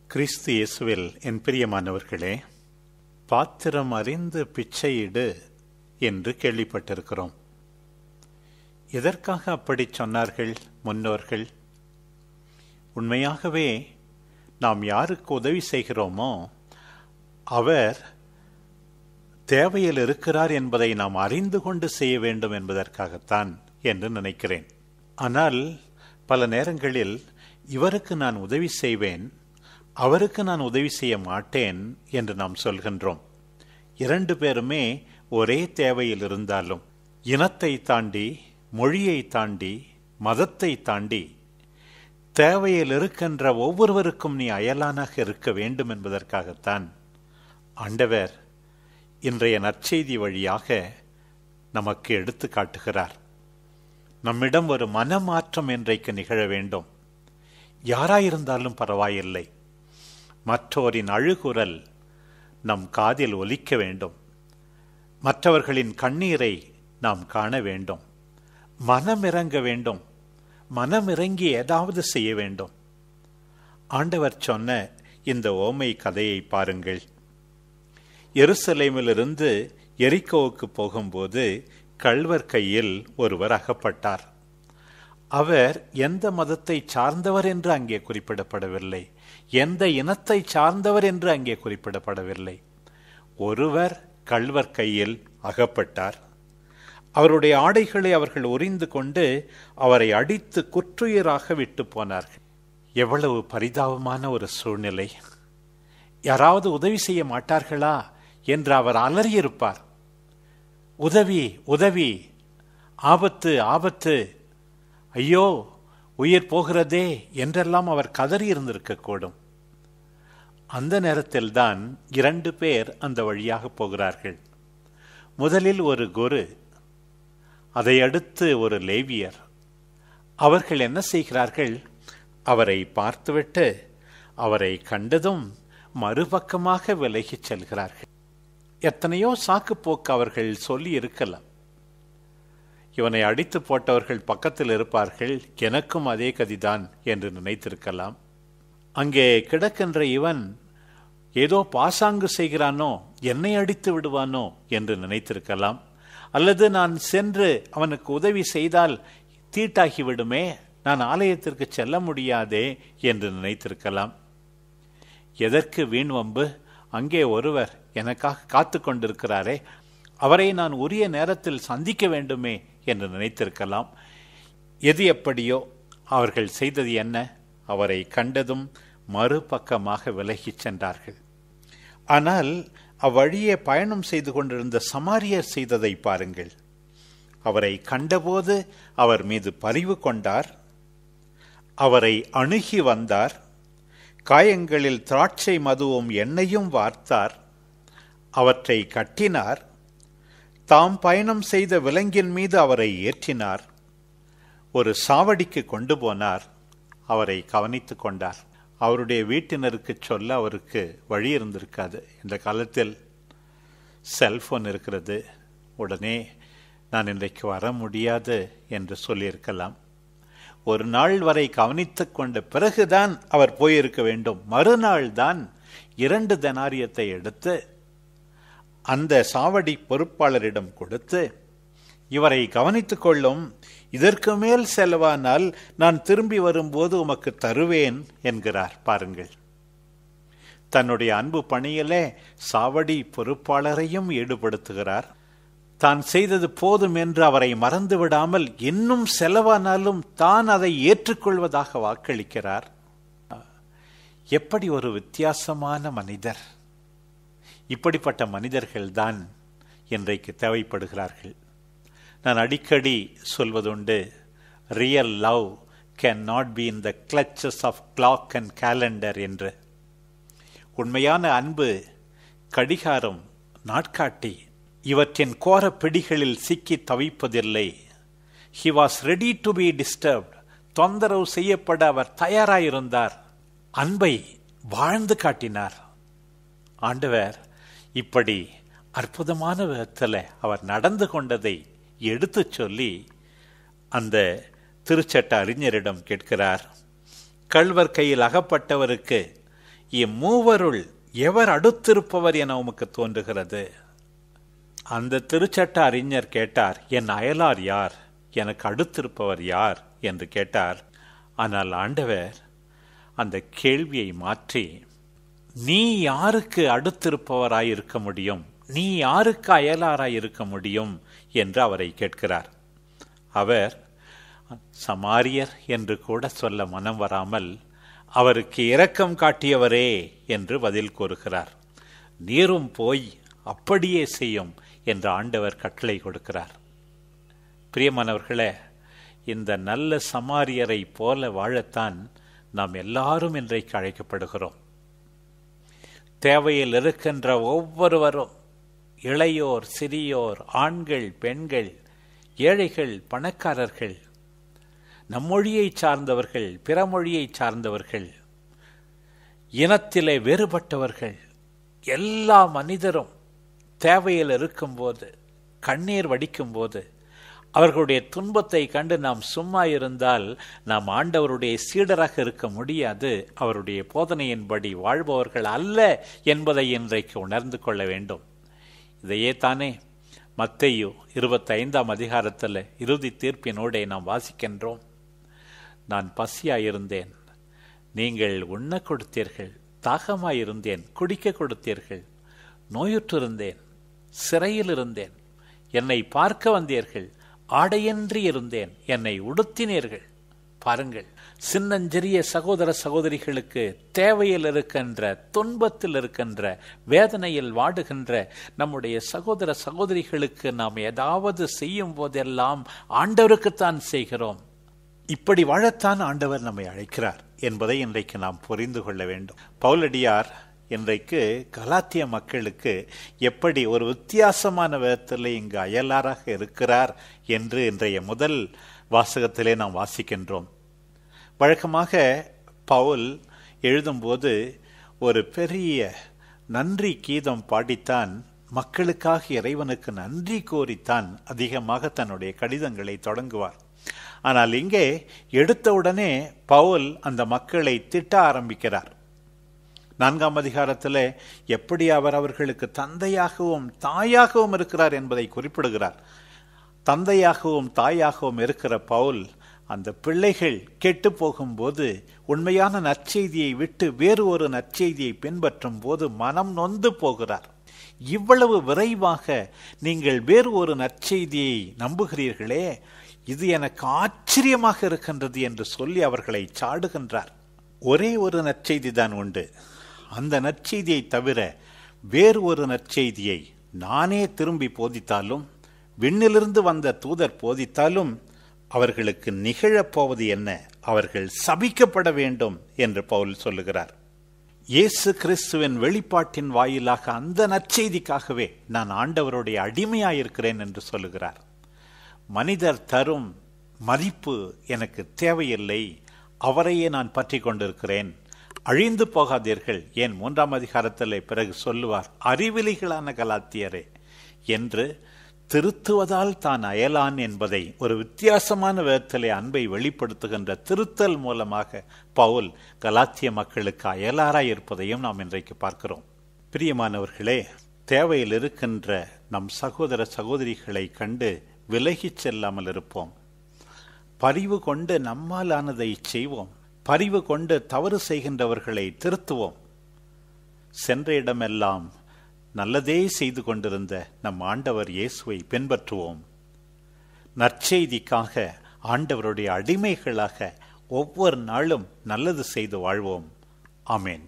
கிறிஸ்து இயேசுவில் என் பிரியமானவர்களே, பாத்திரம் அறிந்து பிச்சையிடு என்று கேள்விப்பட்டிருக்கிறோம். எதற்காக அப்படி சொன்னார்கள் முன்னோர்கள்? உண்மையாகவே நாம் யாருக்கு உதவி செய்கிறோமோ அவர் தேவையில் இருக்கிறார் என்பதை நாம் அறிந்து கொண்டு செய்ய வேண்டும் என்பதற்காகத்தான் என்று நினைக்கிறேன். ஆனால் பல நேரங்களில் இவருக்கு நான் உதவி செய்வேன், அவருக்கு நான் உதவி செய்ய மாட்டேன் என்று நாம் சொல்கின்றோம். இரண்டு பேருமே ஒரே தேவையில் இருந்தாலும் இனத்தை தாண்டி, மொழியை தாண்டி, மதத்தை தாண்டி தேவையில் இருக்கின்ற ஒவ்வொருவருக்கும் நீ அயலானாக இருக்க வேண்டும் என்பதற்காகத்தான் ஆண்டவர் இன்றைய நற்செய்தி வழியாக நமக்கு எடுத்து காட்டுகிறார். நம்மிடம் ஒரு மனமாற்றம் இன்றைக்கு நிகழ வேண்டும். யாராயிருந்தாலும் பரவாயில்லை, மற்றோரின் அழுகுரல் நம் காதில் ஒலிக்க வேண்டும். மற்றவர்களின் கண்ணீரை நாம் காண வேண்டும். மனமிறங்க வேண்டும். மனமிறங்கி ஏதாவது செய்ய வேண்டும். ஆண்டவர் சொன்ன இந்த ஓமை கதையை பாருங்கள். எருசலேமிலிருந்து எரிகோவுக்கு போகும்போது கள்வர் கையில் ஒருவர் அகப்பட்டார். அவர் எந்த மதத்தை சார்ந்தவர் என்று அங்கே குறிப்பிடப்படவில்லை, எந்த இனத்தை சார்ந்தவர் என்று அங்கே குறிப்பிடப்படவில்லை. ஒருவர் கள்வர் கையில் அகப்பட்டார். அவருடைய ஆடைகளை அவர்கள் உரிந்து கொண்டு அவரை அடித்து குற்றுயிராக விட்டு போனார்கள். எவ்வளவு பரிதாபமான ஒரு சூழ்நிலை! யாராவது உதவி செய்ய மாட்டார்களா என்று அவர் அலறியிருப்பார். உதவி, உதவி, ஆபத்து, ஆபத்து, ஐயோ உயிர் போகிறதே என்றெல்லாம் அவர் கதறி இருந்திருக்கக்கூடும். அந்த நேரத்தில்தான் இரண்டு பேர் அந்த வழியாக போகிறார்கள். முதலில் ஒரு குரு, அதை அடுத்து ஒரு லேவியர். அவர்கள் என்ன செய்கிறார்கள்? அவரை பார்த்துவிட்டு அவரை கண்டதும் மறுபக்கமாக விலகிச் செல்கிறார்கள். எத்தனையோ சாக்கு போக்கு அவர்கள் சொல்லி இருக்கலாம். இவனை அடித்து போட்டவர்கள் பக்கத்தில் இருப்பார்கள், எனக்கும் அதே கதிதான் என்று நினைத்திருக்கலாம். அங்கே கிடக்கின்ற இவன் ஏதோ பாசாங்கு செய்கிறானோ, என்னை அடித்து விடுவானோ என்று நினைத்திருக்கலாம். அல்லது நான் சென்று அவனுக்கு உதவி செய்தால் தீட்டாகிவிடுமே, நான் ஆலயத்திற்கு செல்ல முடியாதே என்று நினைத்திருக்கலாம். எதற்கு வீண் வம்பு? அங்கே ஒருவர் எனக்காக காத்து கொண்டிருக்கிறாரே, அவரை நான் உரிய நேரத்தில் சந்திக்க வேண்டுமே என்று நினைத்திருக்கலாம். எது எப்படியோ அவர்கள் செய்தது என்ன? அவரை கண்டதும் மறுபக்கமாக விலகிச் சென்றார்கள். ஆனால் அவ்வழியே பயணம் செய்து கொண்டிருந்த சமாரியர் செய்ததை பாருங்கள். அவரை கண்டபோது அவர் மீது பரிவு கொண்டார், அவரை அணுகி வந்தார், காயங்களில் திராட்சை மதுவும் எண்ணெயும் வார்த்தார், அவற்றை கட்டினார், தாம் பயணம் செய்த விலங்கின் மீது அவரை ஏற்றினார், ஒரு சாவடிக்கு கொண்டு போனார், அவரை கவனித்து கொண்டார். அவருடைய வீட்டினருக்கு சொல்ல அவருக்கு வழி இருந்திருக்காது. இந்த காலத்தில் செல்போன் இருக்கிறது, உடனே நான் இன்றைக்கு வர முடியாது என்று சொல்லியிருக்கலாம். ஒரு நாள் வரை கவனித்து கொண்ட பிறகுதான் அவர் போயிருக்க வேண்டும். மறுநாள் தான் 2 தெனாரியத்தை எடுத்து அந்த சாவடி பொறுப்பாளரிடம் கொடுத்து, இவரை கவனித்துக் கொள்ளும், இதற்கு மேல் செலவானால் நான் திரும்பி வரும்போது உமக்கு தருவேன் என்கிறார். பாருங்கள், தன்னுடைய அன்பு பணியிலே சாவடி பொறுப்பாளரையும் ஈடுபடுத்துகிறார். தான் செய்தது போதும் என்று அவரை மறந்து விடாமல் இன்னும் செலவானாலும் தான் அதை ஏற்றுக்கொள்வதாக வாக்களிக்கிறார். எப்படி ஒரு வித்தியாசமான மனிதர்! இப்படிப்பட்ட மனிதர்கள்தான் இன்றைக்கு தேவைப்படுகிறார்கள். நான் அடிக்கடி சொல்வதுண்டு, real love can not be in the clutches of clock and calendar என்று. உண்மையான அன்பு கடிகாரம், நாட்காட்டி இவற்றின் கோர பிடிகளில் சிக்கி தவிப்பதில்லை. He was ready to be disturbed. தொந்தரவு செய்யப்பட அவர் தயாராயிருந்தார். அன்பை வாழ்ந்து காட்டினார். ஆண்டவர் இப்படி அற்புதமான விதத்தில் அவர் நடந்து கொண்டதை எடுத்து சொல்லி அந்த திருச்சட்ட அறிஞரிடம் கேட்கிறார். கள்வர் கையில் அகப்பட்டவருக்கு இம்மூவருள் எவர் அடுத்திருப்பவர் என உமக்கு தோன்றுகிறது? அந்த திருச்சட்ட அறிஞர் கேட்டார், என் அயலார் யார், எனக்கு அடுத்திருப்பவர் யார் என்று கேட்டார். ஆனால் ஆண்டவர் அந்த கேள்வியை மாற்றி, நீ யாருக்கு அடுத்திருப்பவராயிருக்க முடியும், நீ யாருக்கு அயலாராயிருக்க முடியும் என்று அவரை கேட்கிறார். அவர் சமாரியர் என்று கூட சொல்ல மனம் வராமல், அவருக்கு இரக்கம் காட்டியவரே என்று பதில் கூறுகிறார். நீரும் போய் அப்படியே செய்யும் என்று ஆண்டவர் கட்டளை கொடுக்கிறார். பிரியமானவர்களே, இந்த நல்ல சமாரியரை போல வாழத்தான் நாம் எல்லாரும் இன்றைக்கு அழைக்கப்படுகிறோம். தேவையில் இருக்கின்ற ஒவ்வொருவரும், இளையோர் சிறியோர், ஆண்கள் பெண்கள், ஏழைகள் பணக்காரர்கள், நம்மொழியை சார்ந்தவர்கள் பிற மொழியை சார்ந்தவர்கள், இனத்திலே வேறுபட்டவர்கள், எல்லா மனிதரும் தேவையில் இருக்கும்போது, கண்ணீர் வடிக்கும்போது, அவர்களுடைய துன்பத்தை கண்டு நாம் சும்மா இருந்தால் நாம் ஆண்டவருடைய சீடராக இருக்க முடியாது. அவருடைய போதனையின்படி வாழ்பவர்கள் அல்ல என்பதை இன்றைக்கு உணர்ந்து கொள்ள வேண்டும். இதையே தானே மத்தேயு 25ஆம் அதிகாரத்தில் இறுதி தீர்ப்பினோடே நாம் வாசிக்கின்றோம். நான் பசியாயிருந்தேன், நீங்கள் உண்ண கொடுத்தீர்கள், தாகமாயிருந்தேன், குடிக்க கொடுத்தீர்கள், நோயுற்றிருந்தேன், சிறையில் இருந்தேன், என்னை பார்க்க வந்தீர்கள், ஆடையின்றி இருந்தேன், என்னை உடுத்தினீர்கள். பாருங்கள், சின்னஞ்சிறிய சகோதர சகோதரிகளுக்கு தேவையில் இருக்கின்ற, துன்பத்தில் இருக்கின்ற, வேதனையில் வாடுகின்ற நம்முடைய சகோதர சகோதரிகளுக்கு நாம் ஏதாவது செய்யும் போதெல்லாம் ஆண்டவருக்குத்தான் செய்கிறோம். இப்படி வாழத்தான் ஆண்டவர் நம்மை அழைக்கிறார் என்பதை இன்றைக்கு நாம் புரிந்து கொள்ள வேண்டும். பவுலடியார் இன்றைக்கு கலாத்திய மக்களுக்கு எப்படி ஒரு வித்தியாசமான விதத்தில் இங்கு அயலாராக இருக்கிறார் என்று இன்றைய முதல் வாசகத்திலே நாம் வாசிக்கின்றோம். வழக்கமாக பவுல் எழுதும்போது ஒரு பெரிய நன்றி கீதம் பாடித்தான், மக்களுக்காக இறைவனுக்கு நன்றி கோரித்தான் அதிகமாக தன்னுடைய கடிதங்களை தொடங்குவார். ஆனால் இங்கே எடுத்தவுடனே பவுல் அந்த மக்களை திட்ட ஆரம்பிக்கிறார். 4ஆம் அதிகாரத்தில் எப்படி அவர் அவர்களுக்கு தந்தையாகவும் தாயாகவும் இருக்கிறார் என்பதை குறிப்பிடுகிறார். தந்தையாகவும் தாயாகவும் இருக்கிற பவுல் அந்த பிள்ளைகள் கெட்டு போகும்போது உண்மையான நற்செய்தியை விட்டு வேறு ஒரு நற்செய்தியை பின்பற்றும் போது மனம் நொந்து போகிறார். இவ்வளவு விரைவாக நீங்கள் வேறு ஒரு நற்செய்தியை நம்புகிறீர்களே, இது எனக்கு ஆச்சரியமாக இருக்கின்றது என்று சொல்லி அவர்களை சாடுகின்றார். ஒரே ஒரு நற்செய்தி தான் உண்டு, அந்த நற்செய்தியை தவிர வேறு ஒரு நற்செய்தியை நானே திரும்பி போதித்தாலும், விண்ணிலிருந்து வந்த தூதர் போதித்தாலும் அவர்களுக்கு நிகழப்போவது என்ன? அவர்கள் சபிக்கப்பட வேண்டும் என்று பவுல் சொல்லுகிறார். இயேசு கிறிஸ்துவின் வெளிப்பாட்டின் வாயிலாக அந்த நற்செய்திக்காகவே நான் ஆண்டவருடைய அடிமையாயிருக்கிறேன் என்று சொல்லுகிறார். மனிதர் தரும் மதிப்பு எனக்கு தேவையில்லை, அவரையே நான் பற்றி கொண்டிருக்கிறேன். அழிந்து போகாதீர்கள். ஏன் 3ஆம் அதிகாரத்தில் பிறகு சொல்லுவார், அறிவிலிகளான கலாத்தியரே என்று திருத்துவதால் தான் அயலான் என்பதை ஒரு வித்தியாசமான விதத்திலே அன்பை வெளிப்படுத்துகின்ற திருத்தல் மூலமாக பவுல் கலாத்திய மக்களுக்கு அயலாராய் இருப்பதையும் நாம் இன்றைக்கு பார்க்கிறோம். பிரியமானவர்களே, தேவையில் இருக்கின்ற நம் சகோதர சகோதரிகளை கண்டு விலகிச் செல்லாமல் இருப்போம். பரிவு கொண்டு நம்மால் ஆனதை செய்வோம். பரிவு கொண்டு தவறு செய்கின்றவர்களை திருத்துவோம். சென்ற இடமெல்லாம் நல்லதே செய்து கொண்டிருந்த நம் ஆண்டவர் இயேசுவை பின்பற்றுவோம். நற்செய்திக்காக ஆண்டவருடைய அடிமைகளாக ஒவ்வொரு நாளும் நல்லது செய்து வாழ்வோம். ஆமேன்.